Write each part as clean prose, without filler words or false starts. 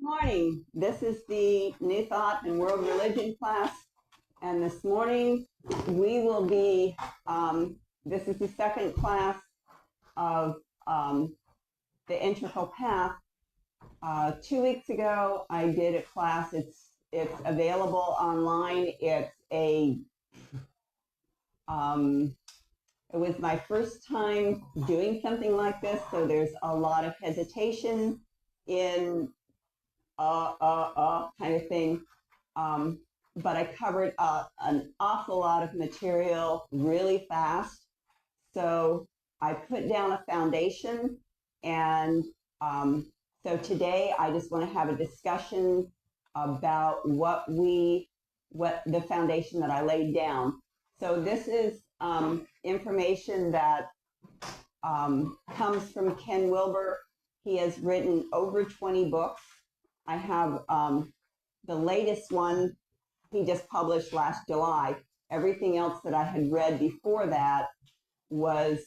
morning. This is the New Thought and World Religion class. And this morning we will be, this is the second class of the Integral Path. 2 weeks ago, I did a class. It's available online. It's it was my first time doing something like this, so there's a lot of hesitation in kind of thing. But I covered an awful lot of material really fast. So I put down a foundation, and so today I just want to have a discussion about what the foundation that I laid down. So this is information that comes from Ken Wilber. He has written over 20 books. I have the latest one he just published last July. Everything else that I had read before that was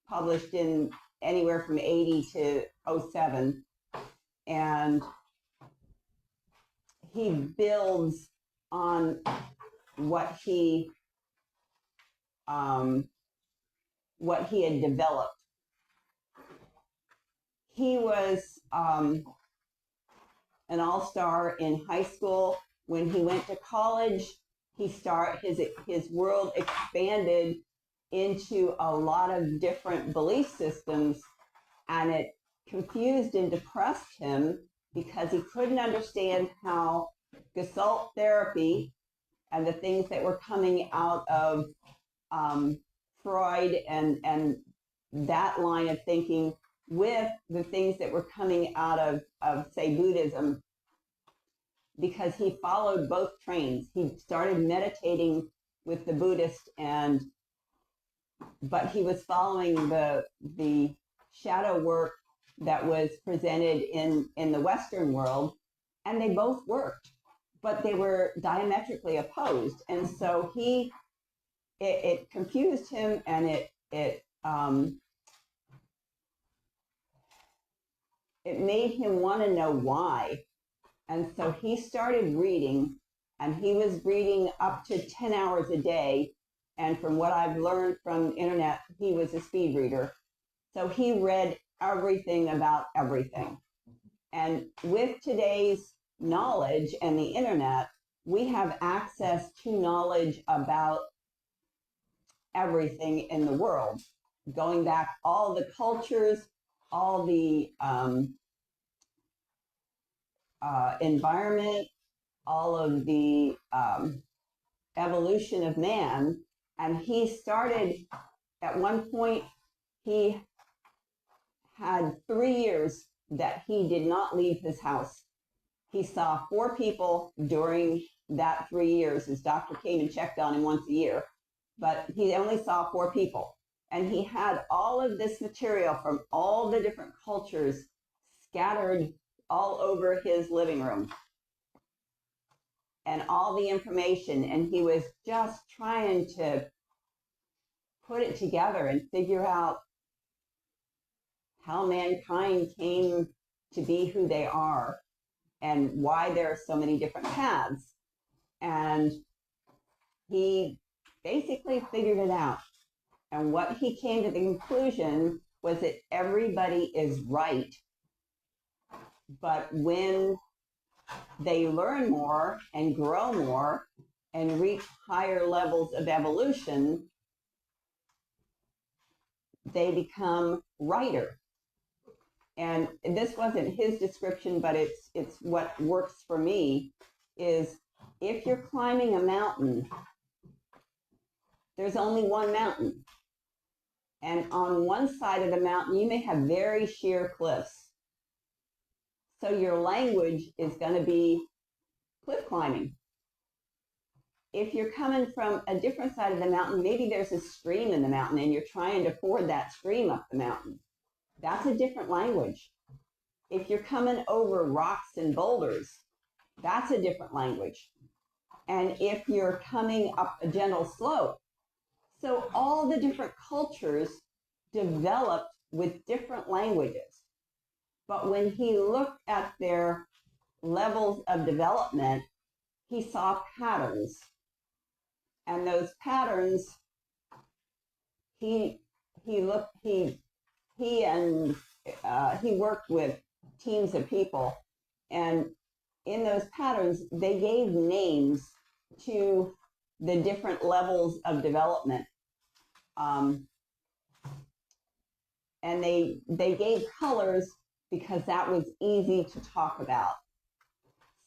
published in anywhere from 80 to 07. And he builds on what he had developed. He was an all-star in high school. When he went to college, his world expanded into a lot of different belief systems, and it confused and depressed him because he couldn't understand how Gestalt therapy and the things that were coming out of Freud and that line of thinking with the things that were coming out of say, Buddhism, because he followed both trains. He started meditating with the Buddhist, but he was following the shadow work that was presented in the Western world, and they both worked, but they were diametrically opposed. And so it confused him, and it made him want to know why. And so he started reading, and he was reading up to 10 hours a day. And from what I've learned from internet, he was a speed reader. So he read everything about everything. And with today's knowledge and the internet, we have access to knowledge about everything in the world, going back all the cultures, all the environment, all of the evolution of man. And he started, at one point, he had 3 years that he did not leave his house. He saw 4 people during that 3 years. His doctor came and checked on him once a year, but he only saw 4 people. And he had all of this material from all the different cultures scattered all over his living room, and all the information. And he was just trying to put it together and figure out how mankind came to be who they are and why there are so many different paths. And he basically figured it out. And what he came to the conclusion was that everybody is right. But when they learn more and grow more and reach higher levels of evolution, they become righter. And this wasn't his description, but it's what works for me, is if you're climbing a mountain, there's only one mountain. And on one side of the mountain, you may have very sheer cliffs. So your language is going to be cliff climbing. If you're coming from a different side of the mountain, maybe there's a stream in the mountain and you're trying to ford that stream up the mountain. That's a different language. If you're coming over rocks and boulders, that's a different language. And if you're coming up a gentle slope, so all the different cultures developed with different languages. But when he looked at their levels of development, he saw patterns. And those patterns, he worked with teams of people, and in those patterns, they gave names to the different levels of development. And they gave colors because that was easy to talk about.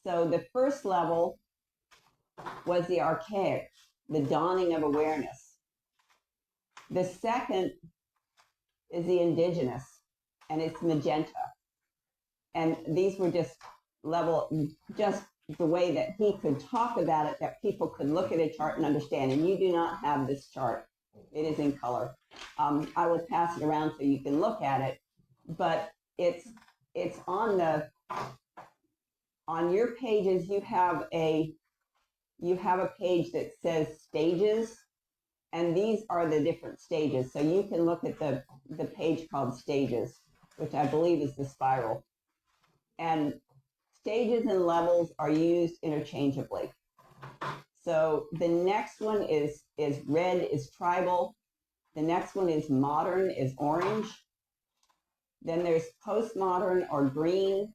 So the first level was the archaic, the dawning of awareness. The second is the indigenous, and it's magenta. And these were just the way that he could talk about it, that people could look at a chart and understand. And you do not have this chart. It is in color. I will pass it around so you can look at it, but it's on your pages. You have a page that says stages, and these are the different stages. So you can look at the page called stages, which I believe is the spiral. And stages and levels are used interchangeably. So the next one is red, is tribal. The next one is modern, is orange. Then there's postmodern, or green.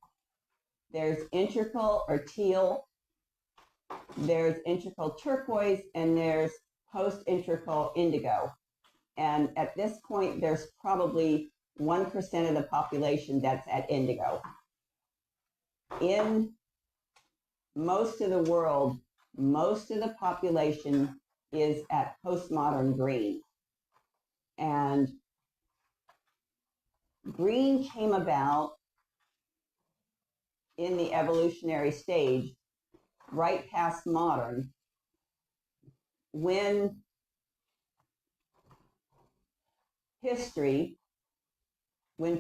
There's integral, or teal. There's integral turquoise, and there's post-integral indigo. And at this point, there's probably 1% of the population that's at indigo. In most of the world, most of the population is at postmodern green. And green came about in the evolutionary stage, right past modern, when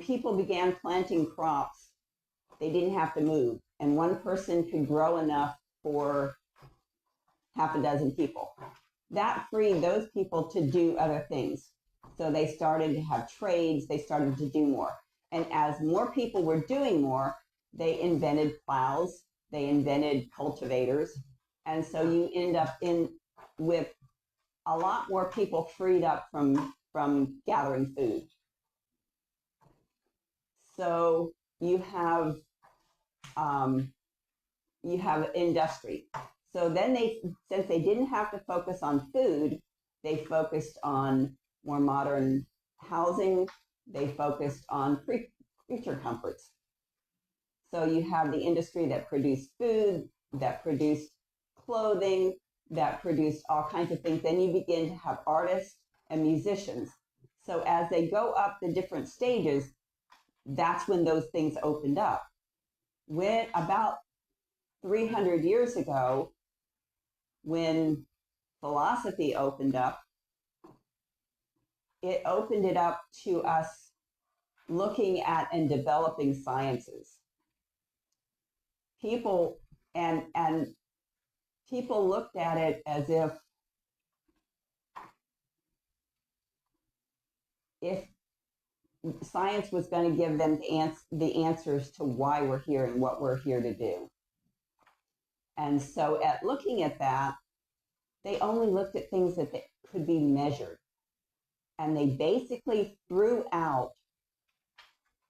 people began planting crops, they didn't have to move. And one person could grow enough for half a dozen people. That freed those people to do other things. So they started to have trades, they started to do more. And as more people were doing more, they invented plows, they invented cultivators. And so you end up with a lot more people freed up from gathering food. So you have industry. So then since they didn't have to focus on food, they focused on more modern housing. They focused on creature comforts. So you have the industry that produced food, that produced clothing, that produced all kinds of things. Then you begin to have artists and musicians. So as they go up the different stages, that's when those things opened up. When about 300 years ago, when philosophy opened up, it opened it up to us looking at and developing sciences. People looked at it as if science was going to give them the answers to why we're here and what we're here to do. And so at looking at that, they only looked at things that could be measured. And they basically threw out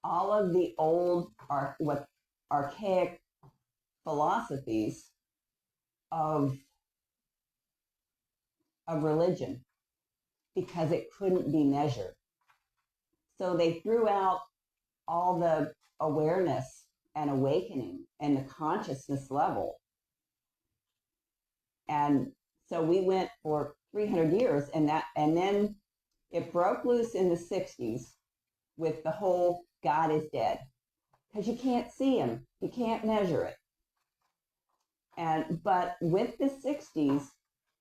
all of the old, archaic philosophies of religion, because it couldn't be measured. So they threw out all the awareness and awakening and the consciousness level. And so we went for 300 years, and then it broke loose in the 60s with the whole God is dead, because you can't see him, you can't measure it. But with the 60s,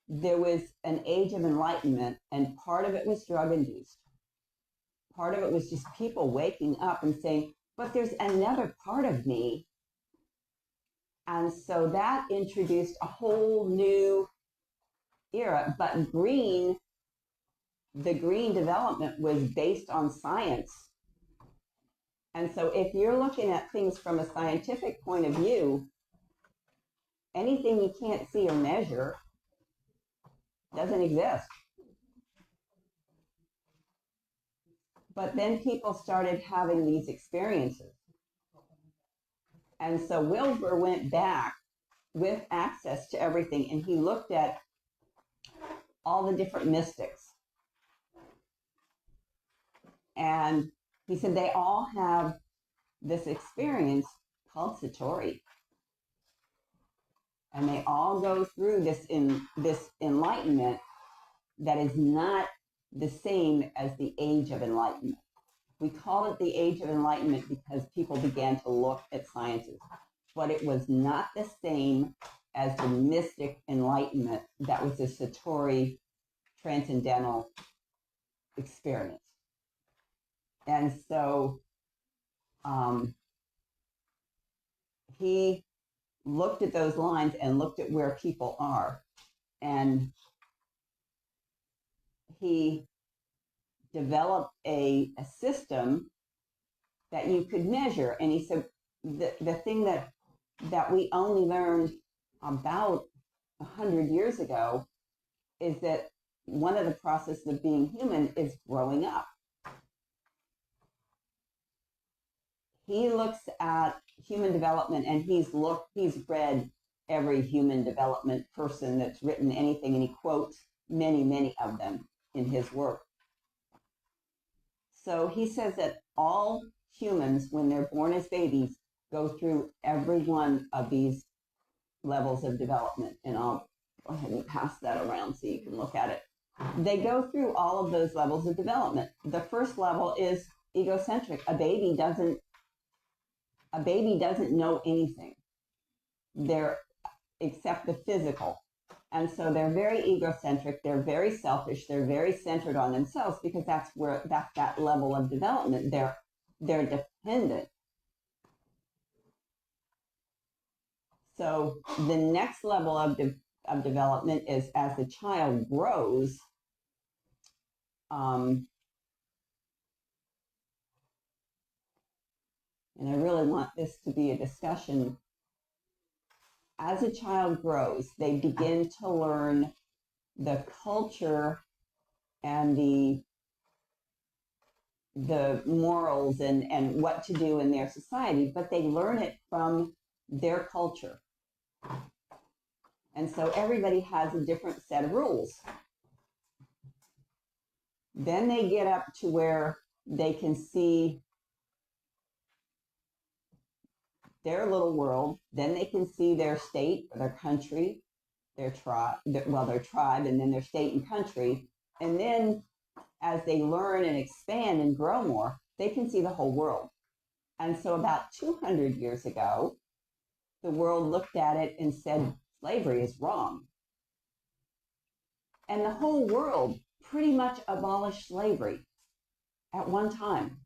there was an age of enlightenment, and part of it was drug induced. Part of it was just people waking up and saying, but there's another part of me. And so that introduced a whole new era. But the green development was based on science. And so if you're looking at things from a scientific point of view, anything you can't see or measure doesn't exist. But then people started having these experiences. And so Wilbur went back with access to everything, and he looked at all the different mystics. And he said they all have this experience called Satori. And they all go through this enlightenment that is not the same as the Age of Enlightenment. We call it the Age of Enlightenment because people began to look at sciences, but it was not the same as the mystic enlightenment that was a Satori transcendental experience. And so he looked at those lines and looked at where people are. And he developed a system that you could measure. And he said the thing that we only learned about 100 years ago is that one of the processes of being human is growing up. He looks at human development, and he's read every human development person that's written anything, and he quotes many of them in his work. So he says that all humans, when they're born as babies, go through every one of these levels of development. And I'll go ahead and pass that around so you can look at it. They go through all of those levels of development. The first level is egocentric. A baby doesn't know anything except the physical. And so they're very egocentric, they're very selfish, they're very centered on themselves because that's that level of development. They're dependent. So the next level of development is as the child grows, and I really want this to be a discussion. As a child grows, they begin to learn the culture and the morals and what to do in their society, but they learn it from their culture. And so everybody has a different set of rules. Then they get up to where they can see their little world. Then they can see their state, their country, their tribe, and then their state and country. And then as they learn and expand and grow more, they can see the whole world. And so about 200 years ago, the world looked at it and said, slavery is wrong. And the whole world pretty much abolished slavery at one time,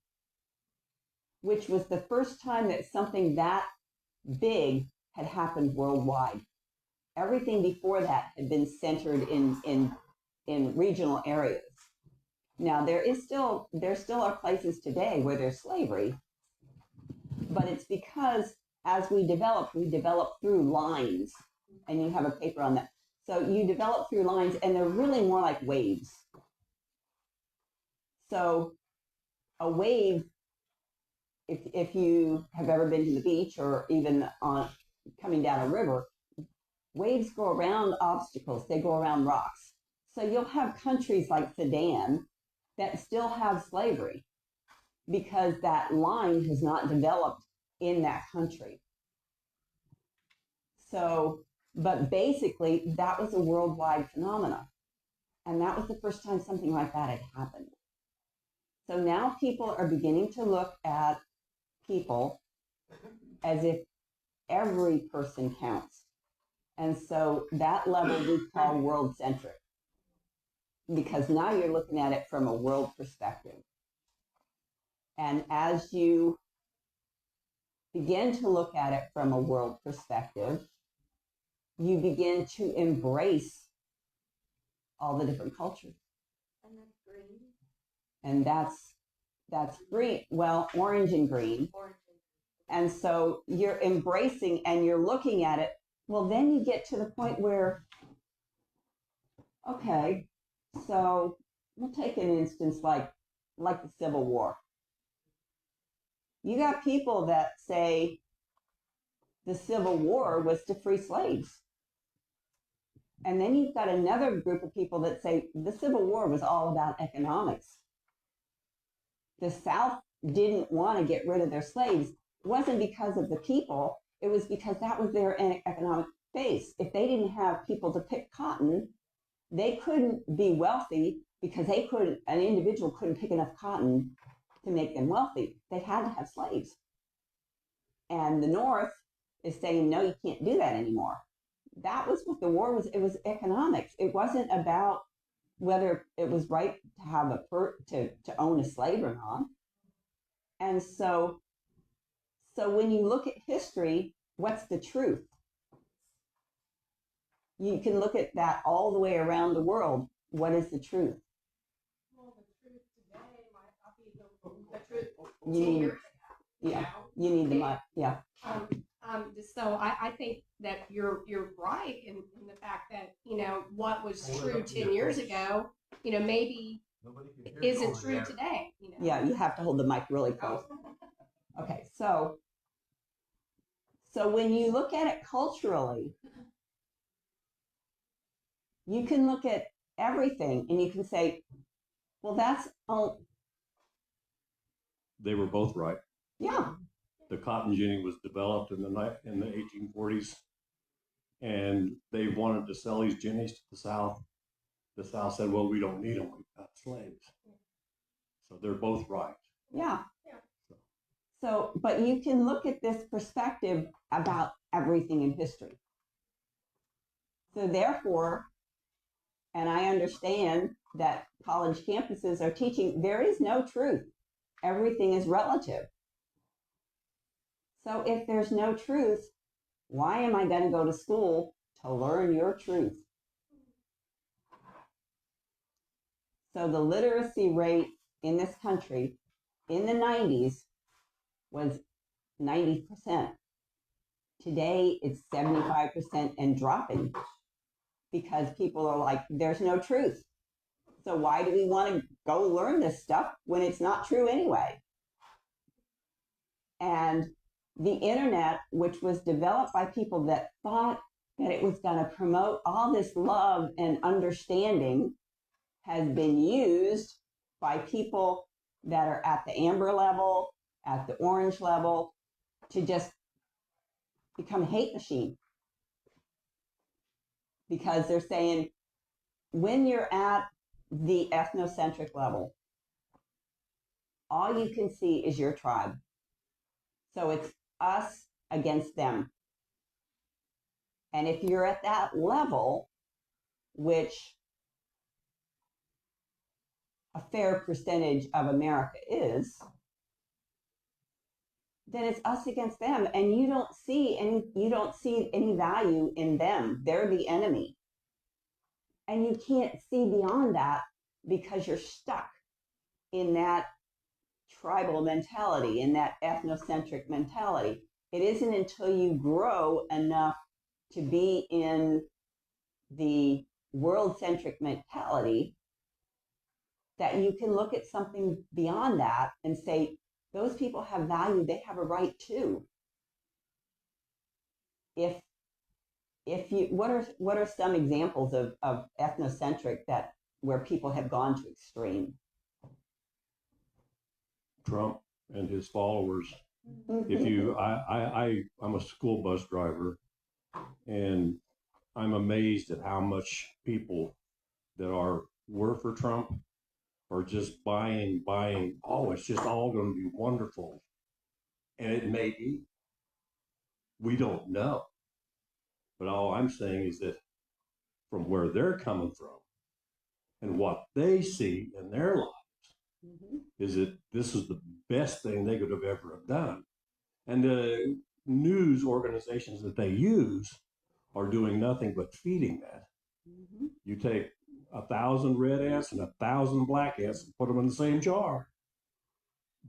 which was the first time that something that big had happened worldwide. Everything before that had been centered in regional areas. Now, there still are places today where there's slavery, but it's because as we develop through lines, and you have a paper on that. So you develop through lines, and they're really more like waves. So a wave, if you have ever been to the beach or even coming down a river, waves go around obstacles, they go around rocks. So you'll have countries like Sudan that still have slavery because that line has not developed in that country. So, but basically that was a worldwide phenomenon. And that was the first time something like that had happened. So now people are beginning to look at people as if every person counts. And so that level we call world-centric, because now you're looking at it from a world perspective. And as you begin to look at it from a world perspective, you begin to embrace all the different cultures. And that's great. And that's That's green. Well, orange and green. And so you're embracing and you're looking at it. Well, then you get to the point where, okay, so we'll take an instance like the Civil War. You got people that say the Civil War was to free slaves. And then you've got another group of people that say the Civil War was all about economics. The South didn't want to get rid of their slaves. It wasn't because of the people. It was because that was their economic base. If they didn't have people to pick cotton, they couldn't be wealthy because an individual couldn't pick enough cotton to make them wealthy. They had to have slaves. And the North is saying, no, you can't do that anymore. That was what the war was. It was economics. It wasn't about whether it was right to have to own a slave or not. And so when you look at history, what's the truth? You can look at that all the way around the world. What is the truth? Well, the truth today might not be the truth You 10 need, years ago. yeah, you need the money, yeah. So I think that you're right in the fact that, what was true 10 years ago, maybe isn't true today. Yeah, you have to hold the mic really close. Okay, so when you look at it culturally, you can look at everything and you can say, well, They were both right. yeah. The cotton ginning was developed in the 1840s, and they wanted to sell these ginnies to the South. The South said, well, we don't need them, we've got slaves. So they're both right. Yeah. So, but you can look at this perspective about everything in history. So therefore, and I understand that college campuses are teaching there is no truth. Everything is relative. So if there's no truth, why am I going to go to school to learn your truth? So the literacy rate in this country in the 90s was 90%. Today it's 75% and dropping because people are like, there's no truth. So why do we want to go learn this stuff when it's not true anyway? And the internet, which was developed by people that thought that it was going to promote all this love and understanding, has been used by people that are at the amber level, at the orange level, to just become a hate machine. Because they're saying, when you're at the ethnocentric level, all you can see is your tribe. So it's us against them. And if you're at that level, which a fair percentage of America is, then it's us against them. And you don't see any value in them. They're the enemy. And you can't see beyond that because you're stuck in that tribal mentality, in that ethnocentric mentality. It isn't until you grow enough to be in the world-centric mentality that you can look at something beyond that and say, those people have value, they have a right too. If you, what are some examples of ethnocentric where people have gone to extreme? Trump and his followers. Mm-hmm. If you, I'm a school bus driver, and I'm amazed at how much people that were for Trump are just buying. Oh, it's just all going to be wonderful, and it may be. We don't know, but all I'm saying is that from where they're coming from and what they see in their lives, Mm-hmm. is that this is the best thing they could have ever have done. And the news organizations that they use are doing nothing but feeding that. Mm-hmm. You take 1,000 red ants and 1,000 black ants and put them in the same jar.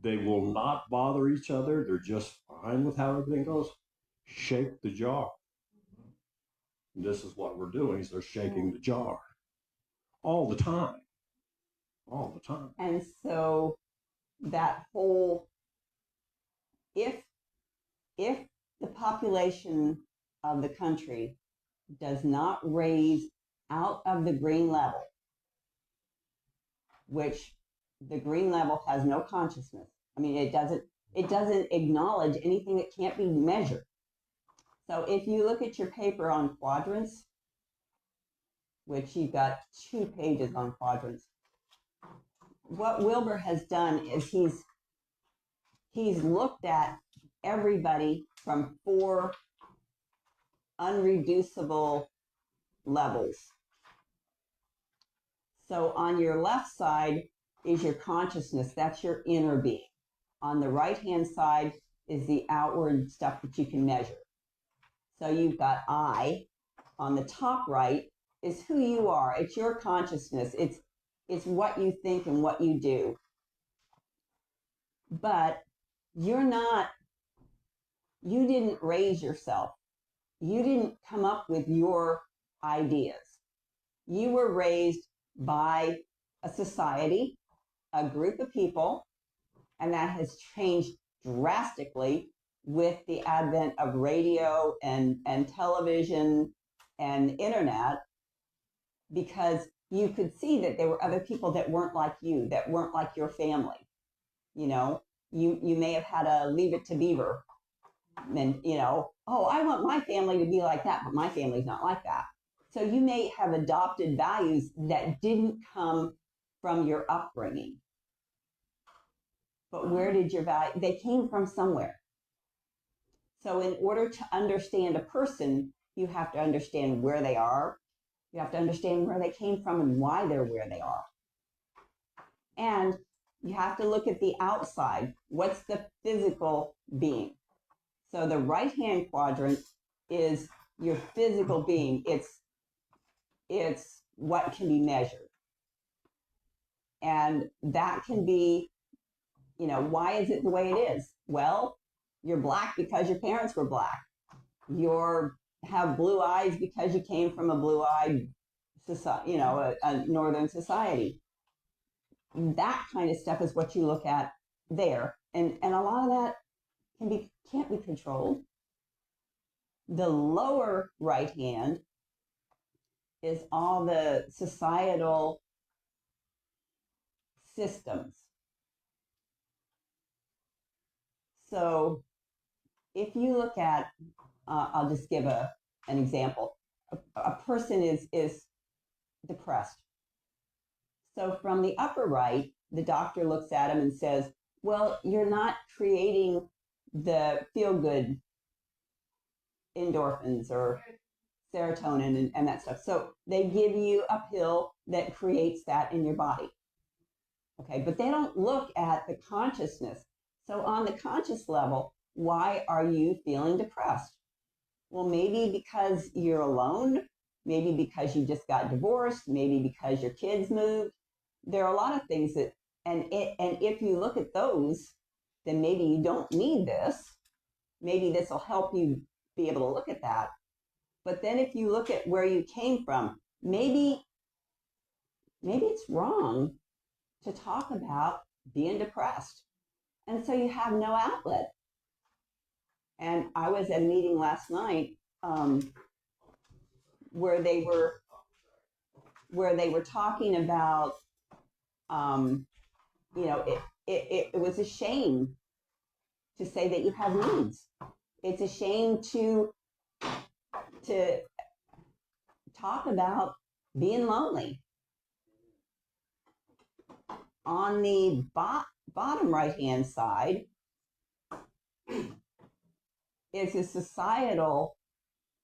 they will not bother each other. They're just fine with how everything goes. Shake the jar. And this is what we're doing, is they're shaking the jar all the time. All the time. And so that whole, if the population of the country does not raise out of the green level, which the green level has no consciousness. I mean, it doesn't acknowledge anything that can't be measured. So if you look at your paper on quadrants, which you've got 2 pages on quadrants, what Wilbur has done is he's looked at everybody from 4 unreducible levels. So on your left side is your consciousness. That's your inner being. On the right-hand side is the outward stuff that you can measure. So you've got I. On the top right is who you are. It's your consciousness. It's what you think and what you do. But you didn't raise yourself. You didn't come up with your ideas. You were raised by a society, a group of people, and that has changed drastically with the advent of radio and television and internet, because you could see that there were other people that weren't like you, that weren't like your family. You know, you may have had a Leave It to Beaver, and oh, I want my family to be like that, but my family's not like that. So you may have adopted values that didn't come from your upbringing. But where did your value? They came from somewhere. So in order to understand a person, you have to understand where they are. You have to understand where they came from and why they're where they are. And you have to look at the outside. What's the physical being? So the right-hand quadrant is your physical being. It's what can be measured. And that can be, why is it the way it is? Well, you're black because your parents were black. You have blue eyes because you came from a blue-eyed society, a northern society. That kind of stuff is what you look at there. And a lot of that can't be controlled. The lower right hand is all the societal systems. So if you look at, I'll just give an example. A person is depressed. So from the upper right, the doctor looks at him and says, well, you're not creating the feel-good endorphins or serotonin and that stuff. So they give you a pill that creates that in your body. Okay, but they don't look at the consciousness. So on the conscious level, why are you feeling depressed? Well, maybe because you're alone, maybe because you just got divorced, maybe because your kids moved. There are a lot of things that, and if you look at those, then maybe you don't need this. Maybe this will help you be able to look at that. But then if you look at where you came from, maybe it's wrong to talk about being depressed. And so you have no outlet. And I was at a meeting last night where they were talking about, it was a shame to say that you have needs. It's a shame to talk about being lonely. On the bottom right-hand side is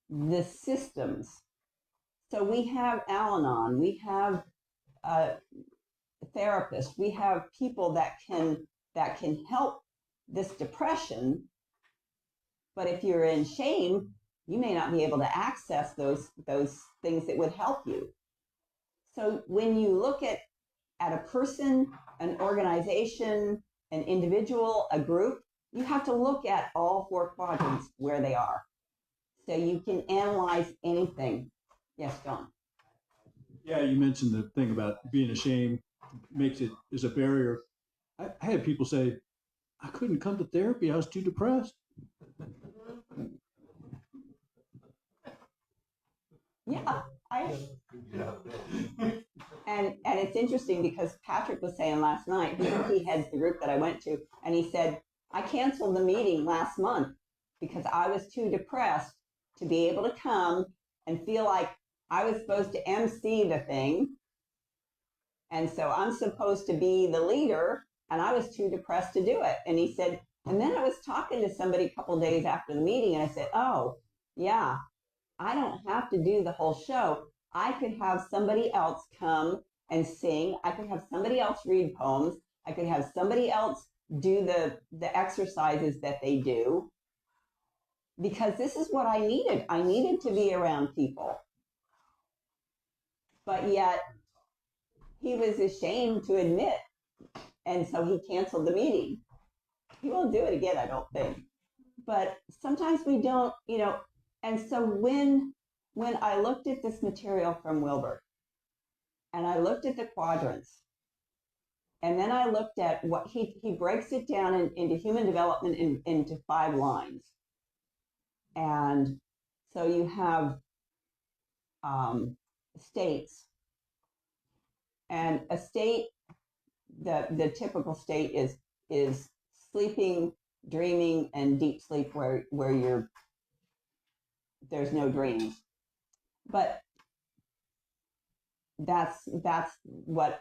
the systems. So we have Al-Anon, we have therapists, we have people that can help this depression. But if you're in shame, you may not be able to access those things that would help you. So when you look at a person, an organization, an individual, a group, you have to look at all 4 quadrants where they are. So you can analyze anything. Yes, John. Yeah, you mentioned the thing about being ashamed is a barrier. I had people say, I couldn't come to therapy. I was too depressed. Yeah, and it's interesting because Patrick was saying last night, he heads the group that I went to, and he said, I canceled the meeting last month because I was too depressed to be able to come and feel like I was supposed to MC the thing. And so I'm supposed to be the leader, and I was too depressed to do it. And he said, and then I was talking to somebody a couple days after the meeting, and I said, oh, yeah, I don't have to do the whole show. I could have somebody else come and sing. I could have somebody else read poems. I could have somebody else do the exercises that they do. Because this is what I needed. I needed to be around people. But yet, he was ashamed to admit. And so he canceled the meeting. He won't do it again, I don't think. But sometimes we don't, and so when I looked at this material from Wilbur, and I looked at the quadrants, and then I looked at what he breaks it down into human development into 5 lines. And so you have states, and a state, the typical state is sleeping, dreaming, and deep sleep where there's no dreams. But that's what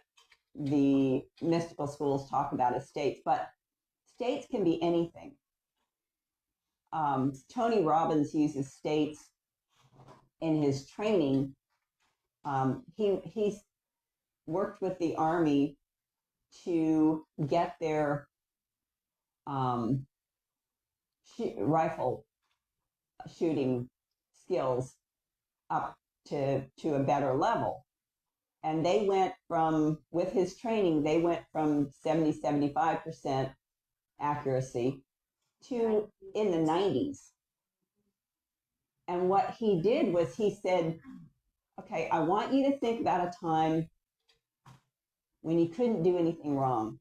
the mystical schools talk about as states. But states can be anything. Tony Robbins uses states in his training. He's worked with the Army to get their rifle shooting skills up to a better level. And they went from, with his training, they went from 75% accuracy to in the 90s. And what he did was he said, okay, I want you to think about a time when you couldn't do anything wrong.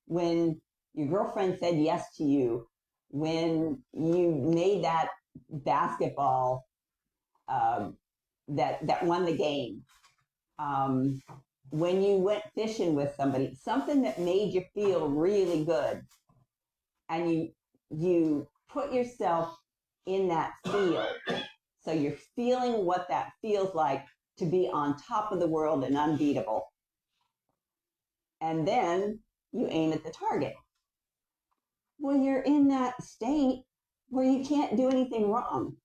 When your girlfriend said yes to you, when you made that basketball that won the game, when you went fishing with somebody, something that made you feel really good, and you put yourself in that field, so you're feeling what that feels like to be on top of the world and unbeatable, and then you aim at the target. Well, you're in that state where you can't do anything wrong.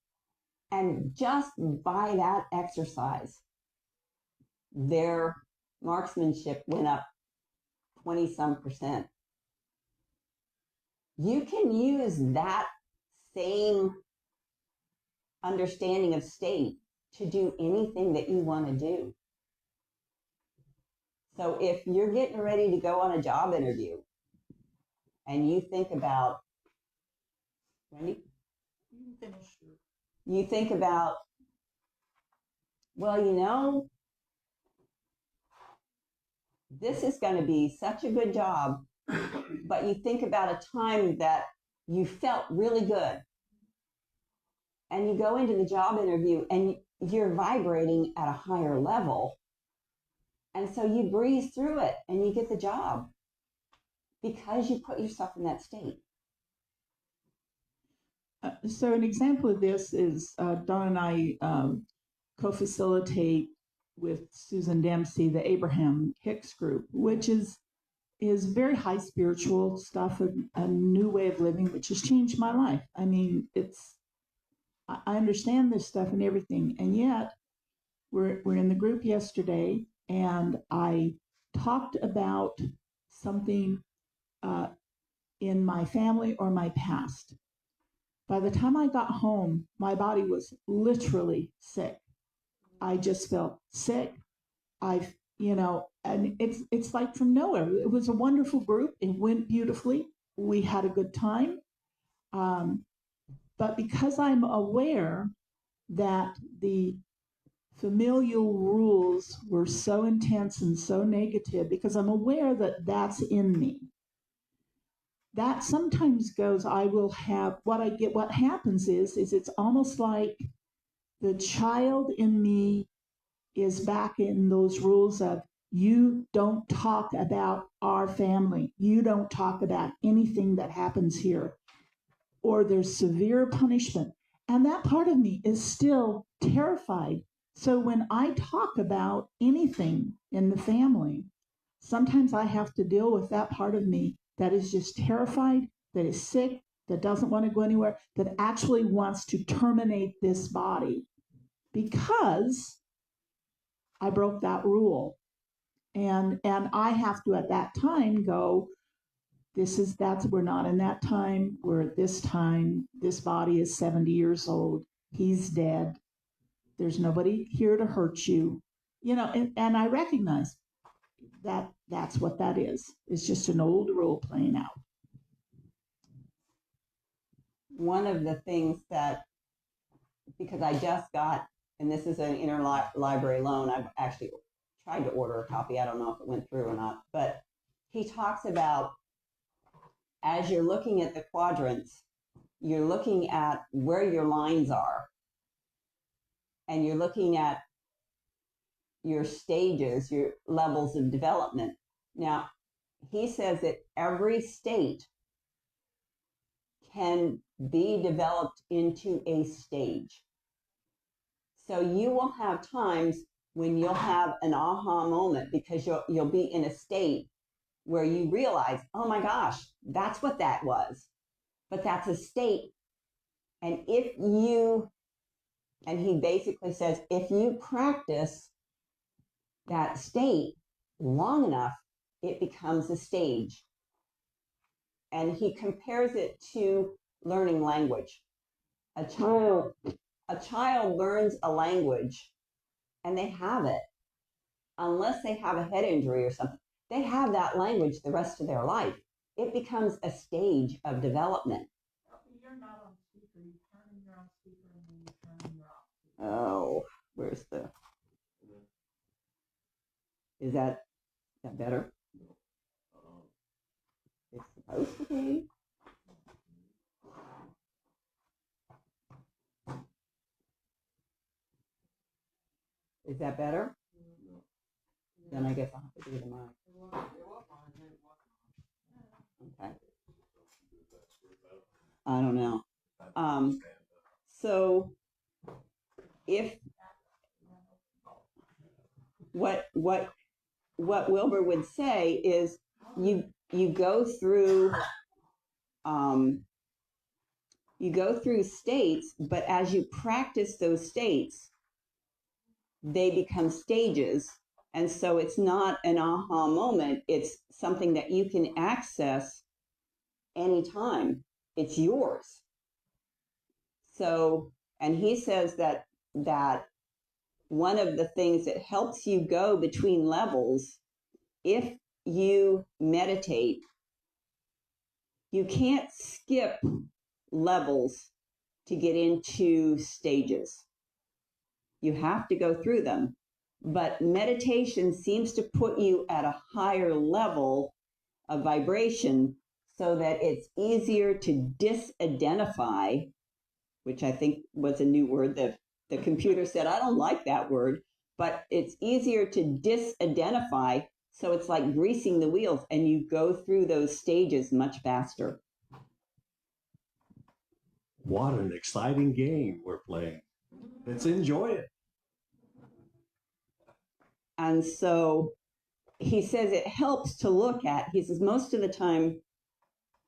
And just by that exercise, their marksmanship went up 20-some%. You can use that same understanding of state to do anything that you want to do. So if you're getting ready to go on a job interview and you think about, Wendy? You think about, well, this is going to be such a good job, but you think about a time that you felt really good. And you go into the job interview and you're vibrating at a higher level. And so you breeze through it and you get the job because you put yourself in that state. So an example of this is Don and I co-facilitate with Susan Dempsey, the Abraham Hicks group, which is very high spiritual stuff, a new way of living, which has changed my life. I mean, I understand this stuff and everything, and yet we're in the group yesterday, and I talked about something in my family or my past. By the time I got home, my body was literally sick. I just felt sick. I and it's like from nowhere. It was a wonderful group. It went beautifully. We had a good time. But because I'm aware that the familial rules were so intense and so negative, because I'm aware that that's in me, that sometimes goes, I will have what happens is it's almost like the child in me is back in those rules of, you don't talk about our family. You don't talk about anything that happens here, or there's severe punishment. And that part of me is still terrified. So when I talk about anything in the family, sometimes I have to deal with that part of me that is just terrified, that is sick, that doesn't want to go anywhere, that actually wants to terminate this body because I broke that rule. And I have to at that time go, we're not in that time. We're at this time. This body is 70 years old. He's dead. There's nobody here to hurt you. And I recognize that that's what that is. It's just an old rule playing out. One of the things that, because I just got, and this is an interlibrary loan, I've actually tried to order a copy. I don't know if it went through or not, but he talks about, as you're looking at the quadrants, you're looking at where your lines are, and you're looking at your stages, your levels of development. Now, he says that every state can be developed into a stage. So you will have times when you'll have an aha moment because you'll be in a state where you realize, oh my gosh, that's what that was. But that's a state. And and he basically says, if you practice that state long enough, it becomes a stage. And he compares it to learning language. A child learns a language and they have it. Unless they have a head injury or something, they have that language the rest of their life. It becomes a stage of development. You're not on speaker. You turn your own speaker and then you turn your off. Oh, where's the... Is that better? It's supposed to be. Is that better? Then I guess I'll have to do the mic. Okay. I don't know. So if what Wilbur would say is you go through states, but as you practice those states, they become stages. And so it's not an aha moment. It's something that you can access anytime. It's yours. So, and he says that one of the things that helps you go between levels, if you meditate, you can't skip levels to get into stages. You have to go through them. But meditation seems to put you at a higher level of vibration so that it's easier to disidentify, which I think was a new word that the computer said, I don't like that word, but it's easier to disidentify. So it's like greasing the wheels and you go through those stages much faster. What an exciting game we're playing. Let's enjoy it. And so he says it helps to look at, he says most of the time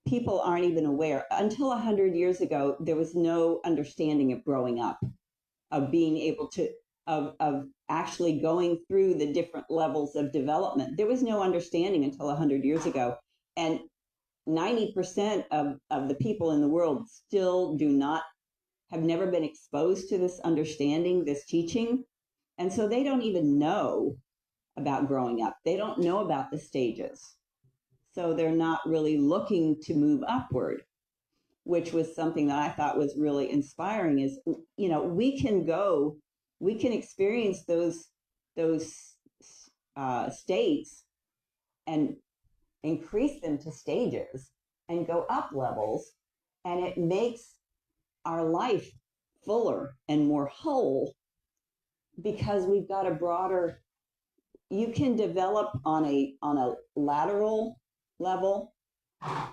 people aren't even aware. Until 100 years ago, there was no understanding of growing up, of being able to, of actually going through the different levels of development. There was no understanding until 100 years ago. And 90% of the people in the world still have never been exposed to this understanding, this teaching. And so they don't even know about growing up. They don't know about the stages. So they're not really looking to move upward, which was something that I thought was really inspiring is, we can experience those states and increase them to stages and go up levels. And it makes our life fuller and more whole because we've got a broader, you can develop on a lateral level,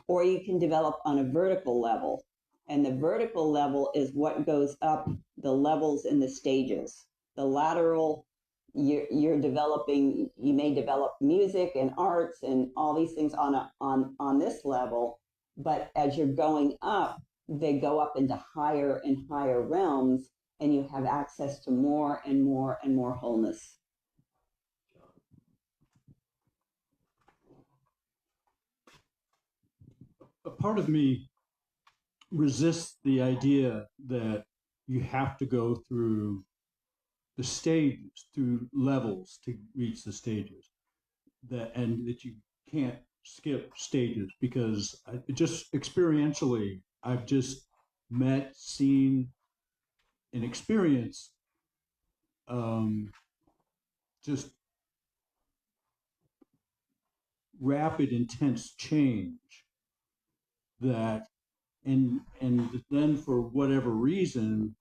or you can develop on a vertical level. And the vertical level is what goes up the levels in the stages. The lateral, you're developing, you may develop music and arts and all these things on this level, but as you're going up, they go up into higher and higher realms, and you have access to more and more and more wholeness. A part of me resists the idea that you have to go through the stages, through levels to reach the stages, and that you can't skip stages, because just experientially, I've just met, seen, and experienced just rapid, intense change that, and then for whatever reason,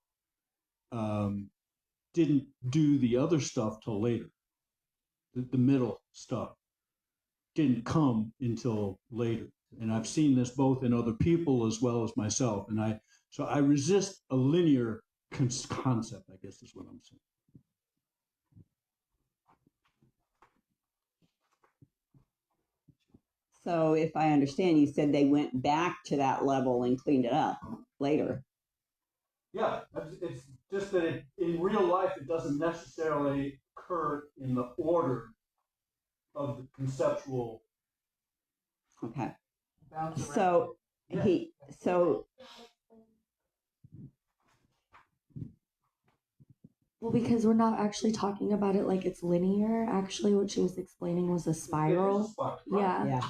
didn't do the other stuff till later. The middle stuff didn't come until later. And I've seen this both in other people as well as myself. And I resist a linear concept, I guess is what I'm saying. So if I understand, you said they went back to that level and cleaned it up later. Yeah, it's just that in real life, it doesn't necessarily occur in the order of the conceptual. Okay. Bounce around. So Well, because we're not actually talking about it like it's linear. Actually, what she was explaining was a spiral. Yeah. yeah.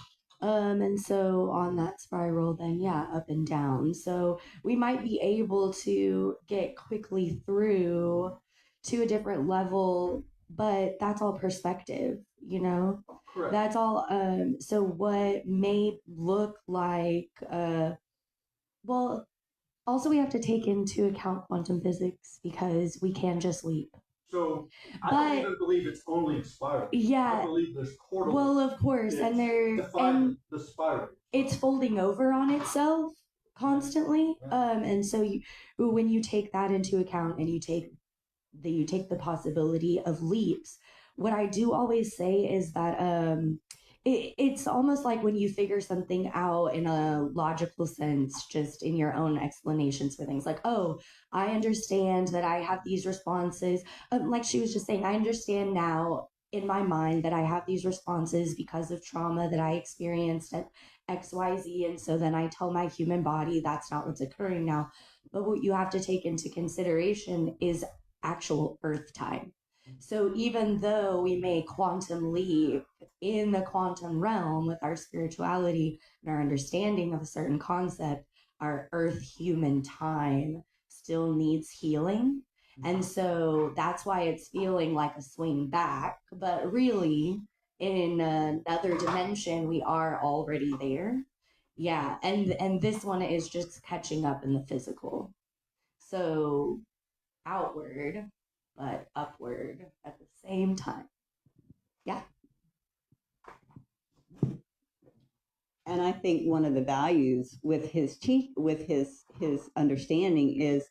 And so on that spiral, then yeah, up and down. So we might be able to get quickly through to a different level, but that's all perspective, you know? Correct. That's all. So what may look like, well, also we have to take into account quantum physics because we can just leap. So I But- don't even believe it's only a spiral. Yeah. I believe there's portals. Well, of course, and the spiral. it's folding over on itself constantly. And so when you take that into account and you take the possibility of leaps, what I do always say is that it's almost like when you figure something out in a logical sense, just in your own explanations for things, like, oh, I understand that I have these responses. Like she was just saying, I understand now in my mind that I have these responses because of trauma that I experienced at XYZ. And so then I tell my human body that's not what's occurring now. But what you have to take into consideration is actual Earth time. So even though we may quantum leap in the quantum realm with our spirituality and our understanding of a certain concept, our Earth human time still needs healing. And so that's why it's feeling like a swing back. But really, in another dimension, we are already there. Yeah, and this one is just catching up in the physical. So outward, but upward at the same time. Yeah. And I think one of the values with his understanding is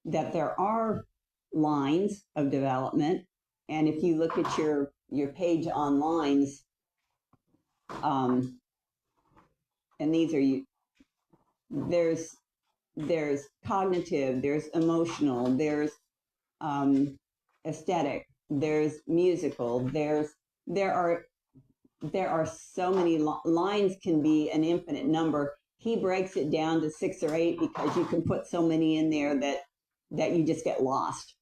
that there are lines of development, and if you look at your page on lines, and these are there's cognitive, there's emotional, there's aesthetic, there's musical, there are so many lines, can be an infinite number. He breaks it down to 6 or 8 because you can put so many in there that you just get lost.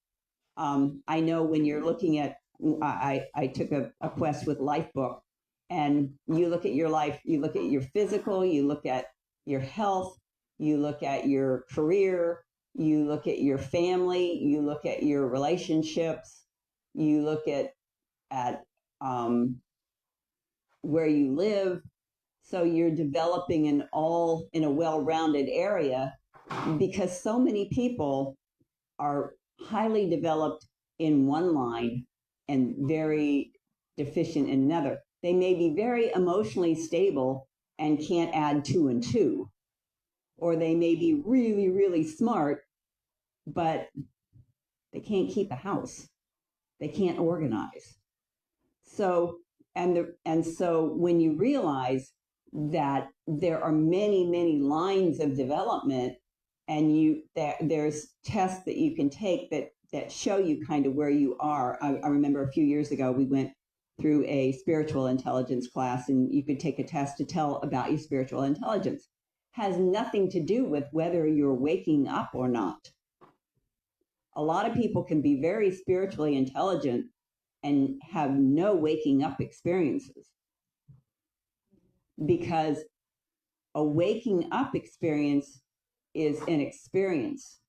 I know when you're looking at I took a quest with Lifebook, and you look at your life, you look at your physical, you look at your health, you look at your career, you look at your family, you look at your relationships, you look at where you live. So you're developing in a well-rounded area, because so many people are highly developed in one line and very deficient in another. They may be very emotionally stable and can't add 2 and 2, or they may be really, really smart, but they can't keep a house. They can't organize. So, and so when you realize that there are many, many lines of development, and there's tests that you can take that show you kind of where you are. I remember a few years ago, we went through a spiritual intelligence class, and you could take a test to tell about your spiritual intelligence. Has nothing to do with whether you're waking up or not. A lot of people can be very spiritually intelligent and have no waking up experiences, because a waking up experience is an experience.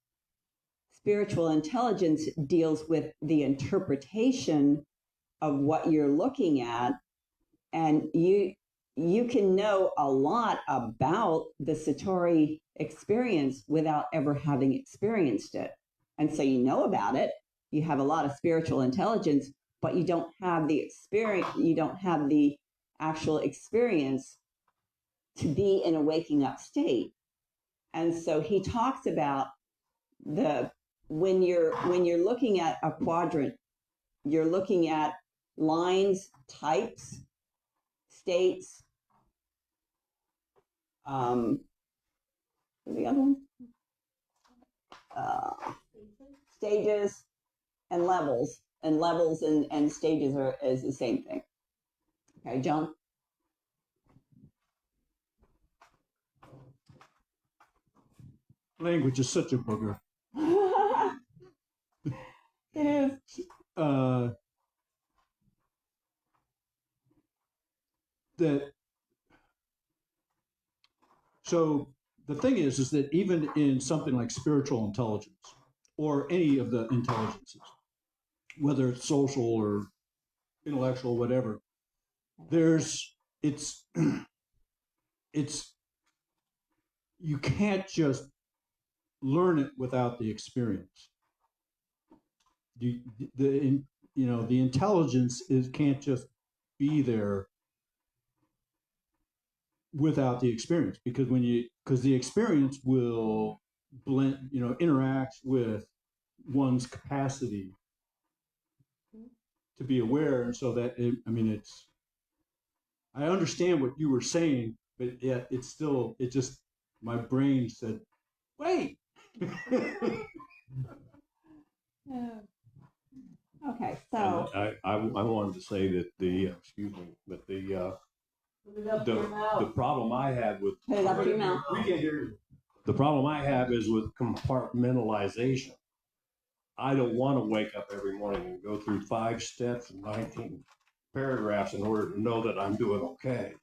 Spiritual intelligence deals with the interpretation of what you're looking at, and you can know a lot about the Satori experience without ever having experienced it. And so you know about it, you have a lot of spiritual intelligence, but you don't have the experience, you don't have the actual experience to be in a waking up state. And so he talks about when you're looking at a quadrant, you're looking at lines, types, states, the other one, stages, and levels. And levels and stages is the same thing. Okay, John? Language is such a booger. It is. So the thing is that even in something like spiritual intelligence or any of the intelligences, whether it's social or intellectual, whatever, it's you can't just learn it without the experience. The intelligence can't just be there without the experience, because the experience will blend, interact with one's capacity to be aware. And so that I understand what you were saying, but yet my brain said, wait. Okay, so I wanted to say that the problem I have with put it up to your mouth. We can't hear you. the problem I have is with compartmentalization. I don't want to wake up every morning and go through 5 steps and 19 paragraphs in order to know that I'm doing okay.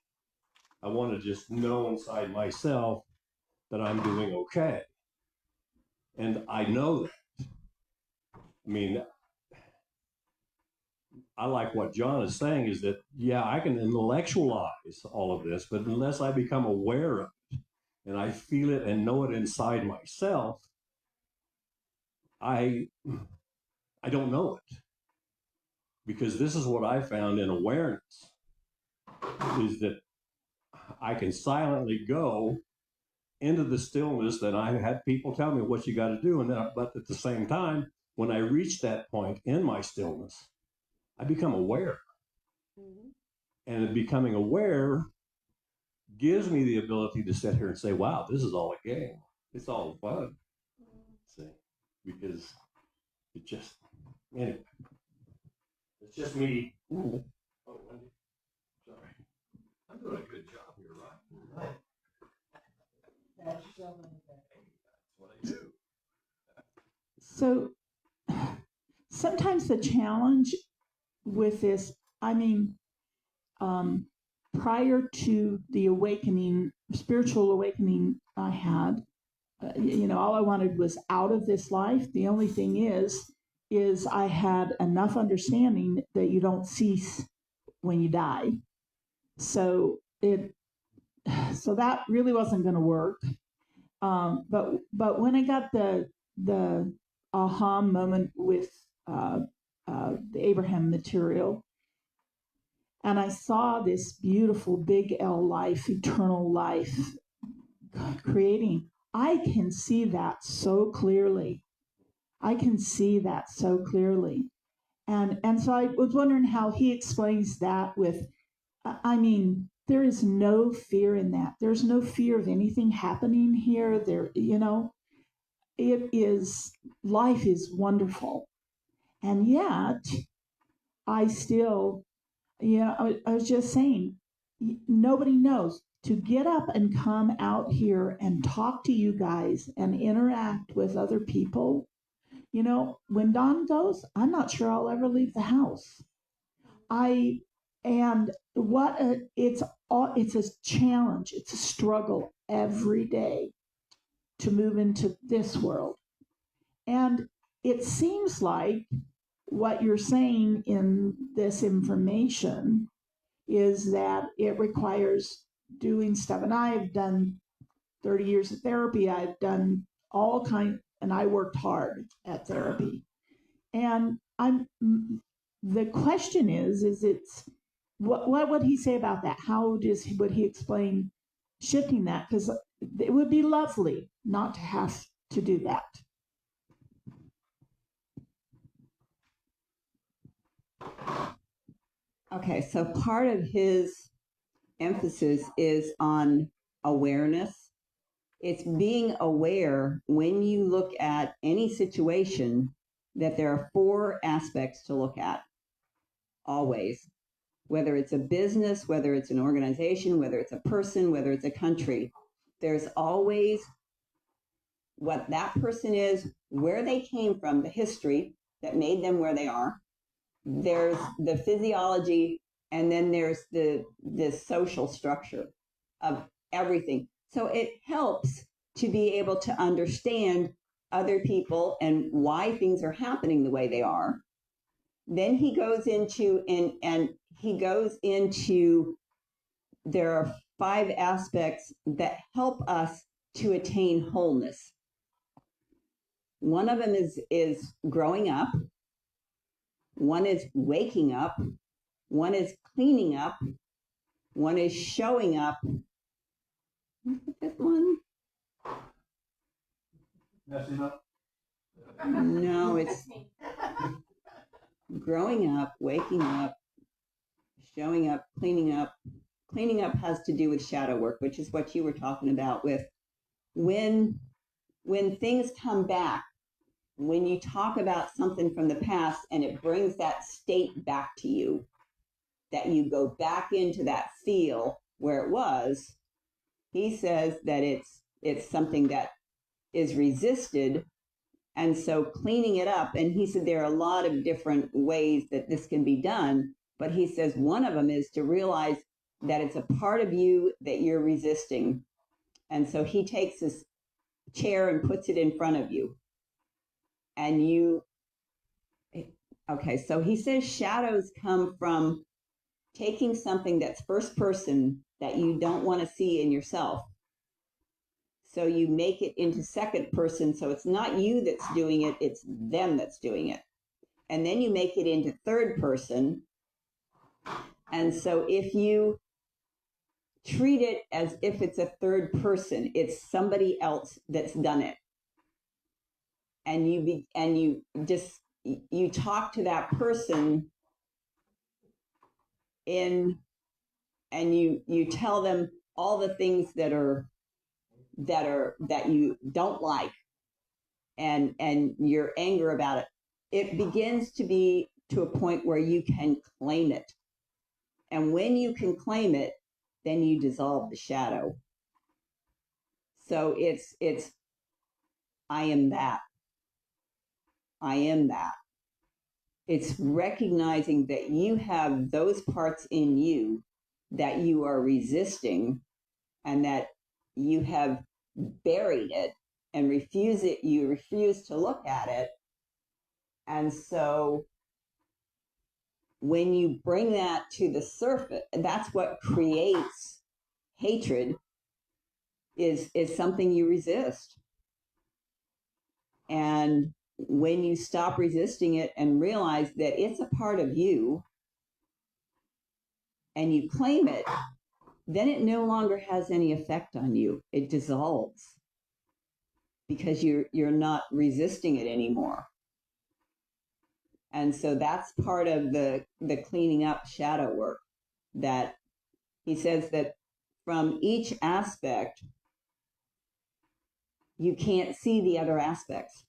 I want to just know inside myself that I'm doing okay. And I know that. I mean, I like what John is saying is that, yeah, I can intellectualize all of this, but unless I become aware of it and I feel it and know it inside myself, I don't know it. Because this is what I found in awareness, is that I can silently go into the stillness that I had people tell me what you got to do. But at the same time, when I reach that point in my stillness, I become aware. Mm-hmm. And becoming aware gives me the ability to sit here and say, wow, this is all a game. It's all fun. See, because it just, anyway, it's just me. Ooh. Oh, Wendy, sorry. I'm doing a good job here, right? That's what I do. So sometimes the challenge with this, I mean, prior to the awakening, spiritual awakening I had, all I wanted was out of this life. The only thing is I had enough understanding that you don't cease when you die. So that really wasn't going to work. But when I got the aha moment with the Abraham material, and I saw this beautiful big L life, eternal life, creating, I can see that so clearly. I can see that so clearly. And so I was wondering how he explains that with, I mean, there is no fear in that. There's no fear of anything happening here. It is, life is wonderful. And yet, I still, I was just saying, nobody knows. To get up and come out here and talk to you guys and interact with other people, when Dawn goes, I'm not sure I'll ever leave the house. It's a challenge, it's a struggle every day to move into this world. And it seems like what you're saying in this information is that it requires doing stuff. And I've done 30 years of therapy. I've done all kinds, and I worked hard at therapy. And the question is it's, what would he say about that? Would he explain shifting that? Because it would be lovely not to have to do that. Okay, so part of his emphasis is on awareness. It's being aware when you look at any situation that there are 4 aspects to look at, always. Whether it's a business, whether it's an organization, whether it's a person, whether it's a country, there's always what that person is, where they came from, the history that made them where they are. There's the physiology, and then there's the social structure of everything. So it helps to be able to understand other people and why things are happening the way they are. Then he goes into there are 5 aspects that help us to attain wholeness. One of them is growing up. One is waking up. One is cleaning up. One is showing up. What's the 5th one? Messing up? No, it's growing up, waking up, showing up, cleaning up. Cleaning up has to do with shadow work, which is what you were talking about with when things come back, when you talk about something from the past and it brings that state back to you, that you go back into that feel where it was. He says that it's something that is resisted. And so cleaning it up, and he said there are a lot of different ways that this can be done, but he says one of them is to realize that it's a part of you that you're resisting. And so he takes this chair and puts it in front of you. And okay, so he says shadows come from taking something that's first person that you don't want to see in yourself. So you make it into second person, so it's not you that's doing it, it's them that's doing it. And then you make it into third person. And so if you treat it as if it's a third person, it's somebody else that's done it. And you talk to that person and you tell them all the things that you don't like and your anger about it. It begins to be to a point where you can claim it. And when you can claim it, then you dissolve the shadow. So it's I am that. I am that. It's recognizing that you have those parts in you that you are resisting and that you have buried it and you refuse to look at it. And so when you bring that to the surface, that's what creates hatred, is something you resist. And when you stop resisting it and realize that it's a part of you and you claim it, then it no longer has any effect on you. It dissolves because you're not resisting it anymore. And so that's part of the cleaning up shadow work, that he says that from each aspect, you can't see the other aspects.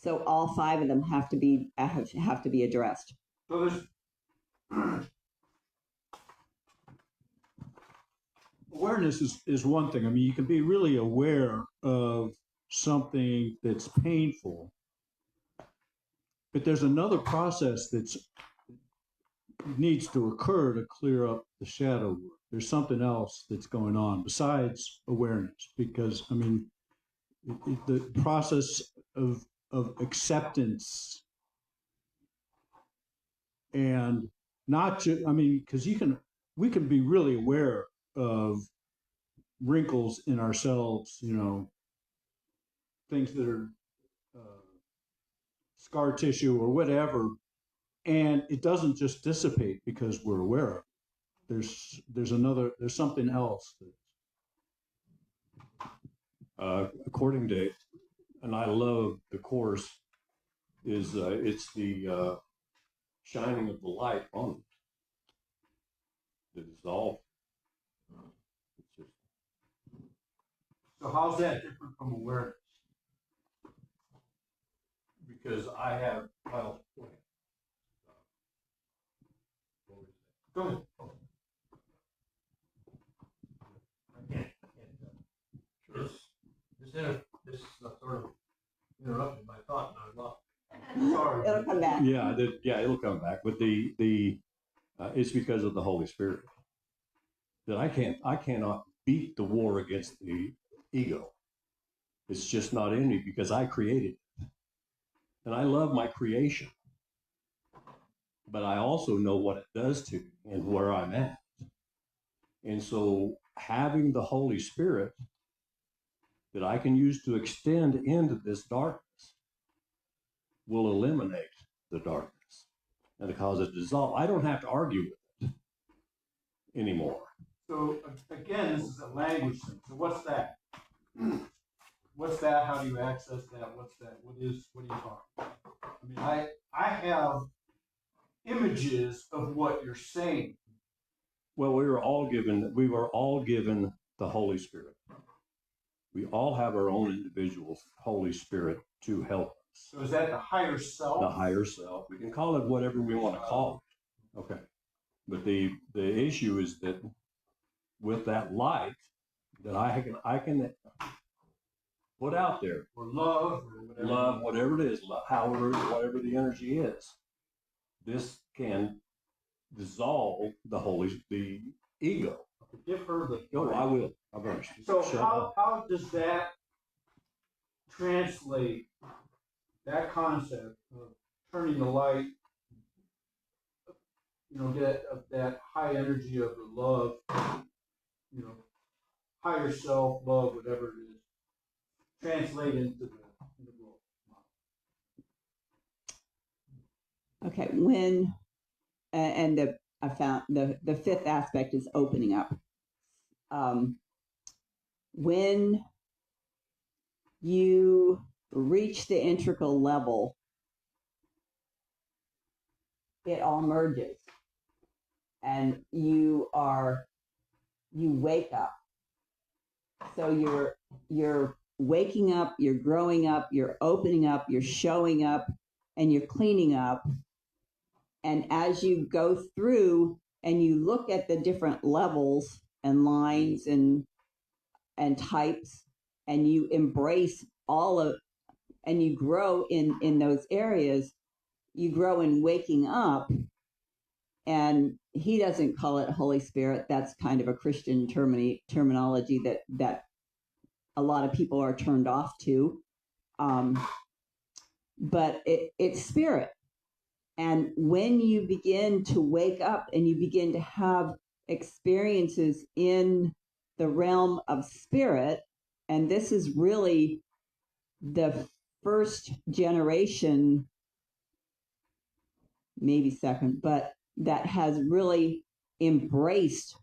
So all 5 of them have to be addressed. So there's awareness is one thing. I mean, you can be really aware of something that's painful, but there's another process that needs to occur to clear up the shadow work. There's something else that's going on besides awareness, because I mean, the process of acceptance, and not just, I mean, because we can be really aware of wrinkles in ourselves, you know, things that are scar tissue or whatever, and it doesn't just dissipate because we're aware of it. There's something else. According to, and I love the course, is it's the shining of the light on it, the dissolve. It's just, So how's that different from awareness? because I have, well, Go ahead. This sort of interrupted my thought, and I lost. Sorry. It'll come back. yeah, it'll come back. But the it's because of the Holy Spirit that I cannot beat the war against the ego. It's just not in me because I created it, and I love my creation. But I also know what it does to me and where I'm at. And so having the Holy Spirit that I can use to extend into this darkness will eliminate the darkness and cause it to dissolve. I don't have to argue with it anymore. So again, this is a language thing. So what's that? What's that? How do you access that? What's that? What are you talking about? I mean, I have images of what you're saying. Well, we were all given the Holy Spirit. We all have our own individual Holy Spirit to help us. So is that the higher self? The higher self. We can call it whatever we want to call it. Okay. But the issue is that with that light that I can put out there, Or love, whatever it is, whatever the energy is, this can dissolve the ego. Give her the. No, I will. I'm going to So shut up. how does that translate, that concept of turning the light, you know, that high energy of the love, you know, higher self, love, whatever it is, translate into the world? Okay, I found the 5th aspect is opening up. When you reach the integral level, it all merges, and you wake up. So you're waking up, you're growing up, you're opening up, you're showing up, and you're cleaning up. And as you go through and you look at the different levels and lines and types, and you embrace all of, and you grow in those areas, you grow in waking up, and he doesn't call it Holy Spirit. That's kind of a Christian terminology that a lot of people are turned off to. But it's spirit. And when you begin to wake up and you begin to have experiences in the realm of spirit, and this is really the first generation, maybe second, but that has really embraced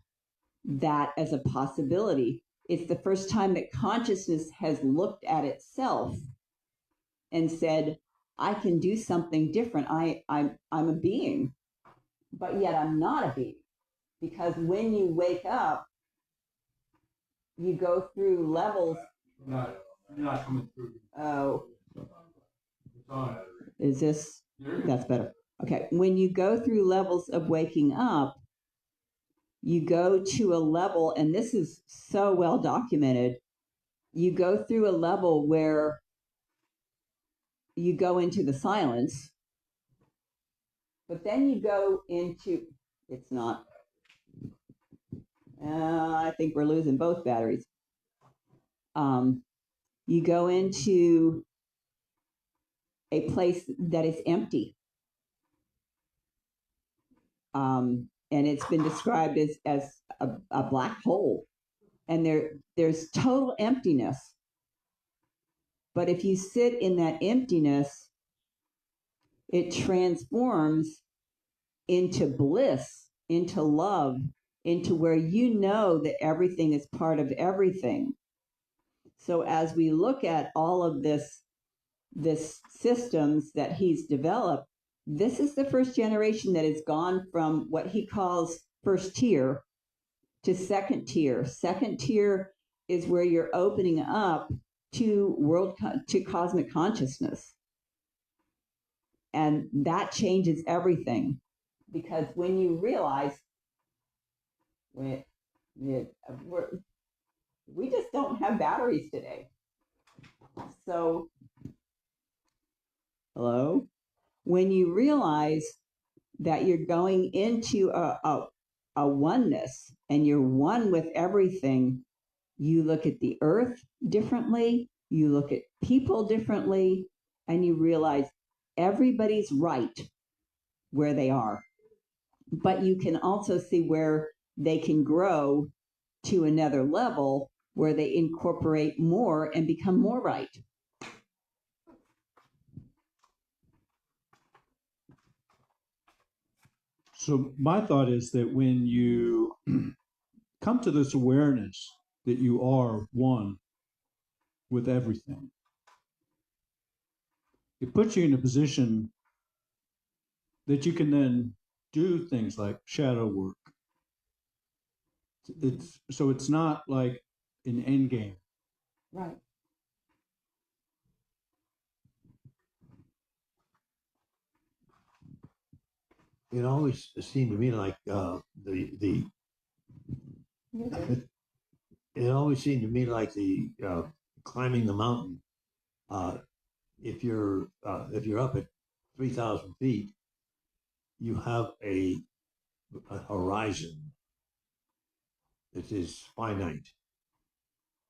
that as a possibility. It's the first time that consciousness has looked at itself and said, I can do something different. I'm a being, but yet I'm not a being. Because when you wake up, you go through levels. You're not coming through. Oh, It's on. is this? That's better. Okay. When you go through levels of waking up, you go to a level, and this is so well documented. You go through a level where you go into the silence, but then you go into, it's not, I think we're losing both batteries. You go into a place that is empty. And it's been described as a black hole. And there's total emptiness. But if you sit in that emptiness, it transforms into bliss, into love, into where you know that everything is part of everything. So as we look at all of this systems that he's developed, this is the first generation that has gone from what he calls first tier to second tier. Second tier is where you're opening up to cosmic consciousness. And that changes everything, because when you realize we just don't have batteries today. So, hello? When you realize that you're going into a oneness and you're one with everything, you look at the earth differently, you look at people differently, and you realize everybody's right where they are. But you can also see where they can grow to another level where they incorporate more and become more right. So my thought is that when you come to this awareness that you are one with everything, it puts you in a position that you can then do things like shadow work. It's not like an end game. Right. It always seemed to me like it always seemed to me like the climbing the mountain. If you're up at 3,000 feet, you have a horizon that is finite,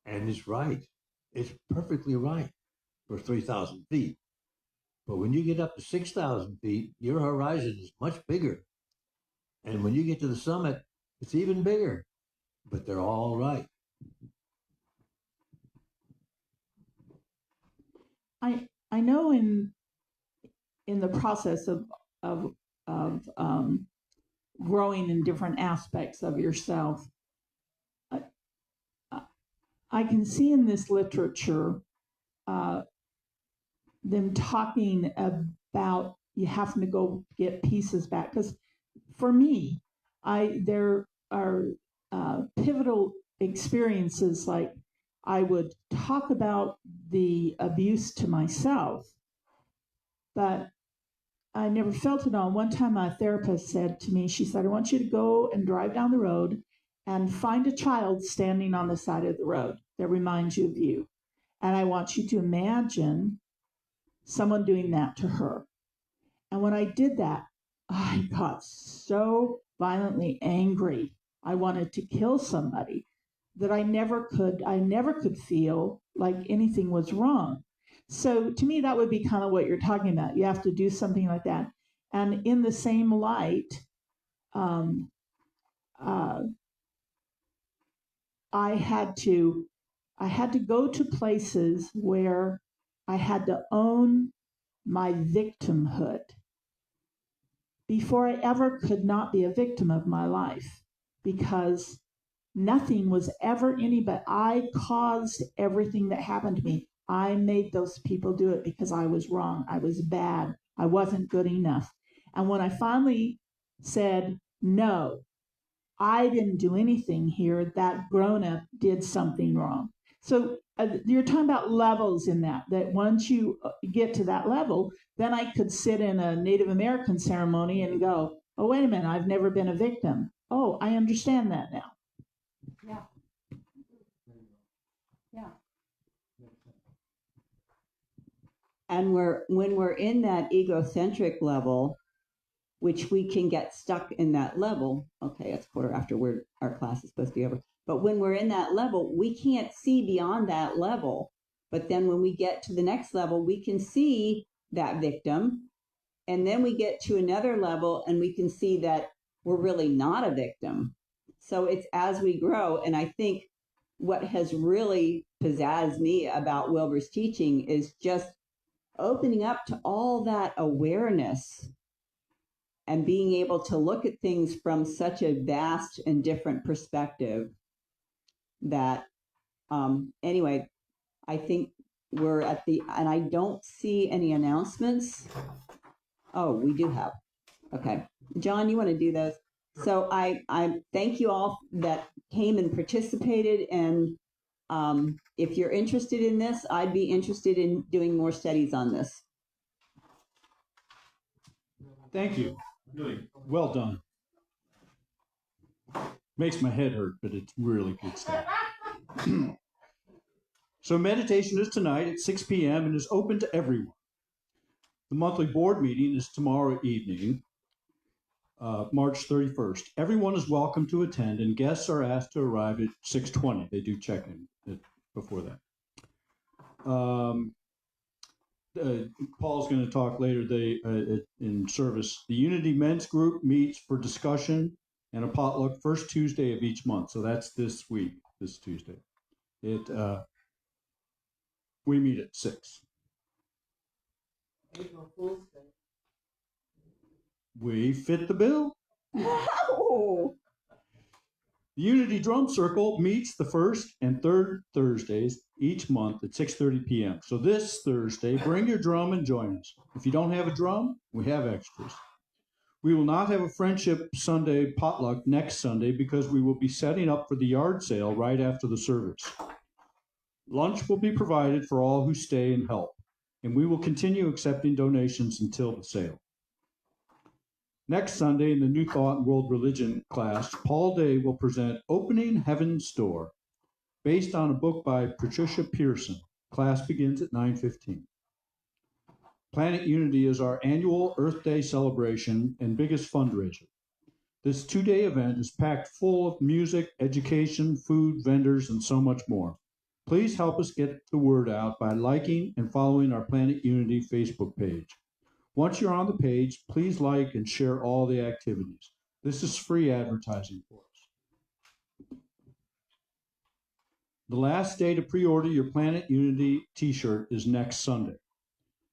and it's right. It's perfectly right for 3,000 feet. But when you get up to 6,000 feet, your horizon is much bigger. And when you get to the summit, it's even bigger. But they're all right. I know in the process of growing in different aspects of yourself, I can see in this literature them talking about you having to go get pieces back. Because for me, there are pivotal experiences, like I would talk about the abuse to myself, but I never felt it all. One time my therapist said to me, she said, I want you to go and drive down the road and find a child standing on the side of the road that reminds you of you. And I want you to imagine someone doing that to her. And when I did that, I got so violently angry. I wanted to kill somebody that I never could feel like anything was wrong. So to me, that would be kind of what you're talking about. You have to do something like that. And in the same light, um, uh, I had to go to places where I had to own my victimhood before I ever could not be a victim of my life, because nothing was ever any, but I caused everything that happened to me. I made those people do it because I was wrong. I was bad. I wasn't good enough. And when I finally said, no, I didn't do anything here, that grown up did something wrong. So you're talking about levels in that once you get to that level, then I could sit in a Native American ceremony and go, oh, wait a minute, I've never been a victim. Oh, I understand that now. Yeah. Yeah. And when we're in that egocentric level, which we can get stuck in that level. Okay, it's quarter after our class is supposed to be over. But when we're in that level, we can't see beyond that level. But then when we get to the next level, we can see that victim. And then we get to another level and we can see that we're really not a victim. So it's as we grow. And I think what has really pizzazzed me about Wilbur's teaching is just opening up to all that awareness and being able to look at things from such a vast and different perspective that, anyway, I think we're at and I don't see any announcements. Oh, we do have. Okay. John, you want to do those? So I thank you all that came and participated. And if you're interested in this, I'd be interested in doing more studies on this. Thank you. Really well done. Makes my head hurt, but it's really good stuff. So meditation is tonight at 6 p.m. and is open to everyone. The monthly board meeting is tomorrow evening, March 31st. Everyone is welcome to attend, and guests are asked to arrive at 6:20. They do check in before that. Paul's going to talk later. In service, the Unity Men's Group meets for discussion and a potluck first Tuesday of each month. So that's this week, this Tuesday. We meet at 6. April Fool's Day. We fit the bill. Oh. The Unity Drum Circle meets the first and third Thursdays each month at 6:30 p.m. So this Thursday, bring your drum and join us. If you don't have a drum, we have extras. We will not have a Friendship Sunday potluck next Sunday because we will be setting up for the yard sale right after the service. Lunch will be provided for all who stay and help, and we will continue accepting donations until the sale. Next Sunday in the New Thought and World Religion class, Paul Day will present Opening Heaven's Door, based on a book by Patricia Pearson. Class begins at 9:15. Planet Unity is our annual Earth Day celebration and biggest fundraiser. This 2-day event is packed full of music, education, food, vendors, and so much more. Please help us get the word out by liking and following our Planet Unity Facebook page. Once you're on the page, please like and share all the activities. This is free advertising for us. The last day to pre-order your Planet Unity t-shirt is next Sunday.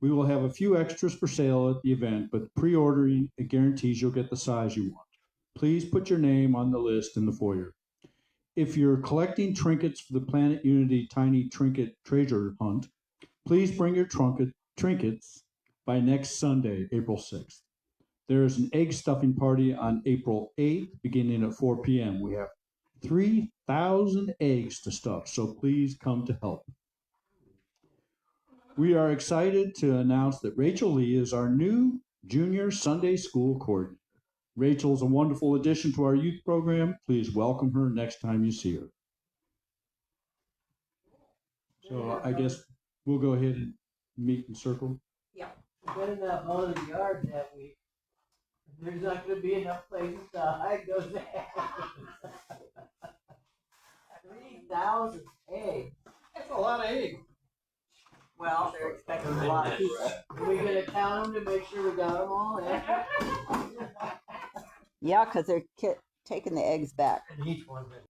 We will have a few extras for sale at the event, but pre-ordering guarantees you'll get the size you want. Please put your name on the list in the foyer. If you're collecting trinkets for the Planet Unity Tiny Trinket Treasure Hunt, please bring your trinkets by next Sunday, April 6th. There is an egg stuffing party on April 8th, beginning at 4 p.m. We have 3,000 eggs to stuff, so please come to help. We are excited to announce that Rachel Lee is our new Junior Sunday School Coordinator. Rachel is a wonderful addition to our youth program. Please welcome her next time you see her. So I guess we'll go ahead and meet in circle. Yeah. better not mow the yard that week. There's not gonna be enough places to hide those eggs. 3,000 eggs. That's a lot of eggs. Well, they're expecting a lot of people. Are we gonna count them to make sure we got them all? Yeah, because they're taking the eggs back. And each one has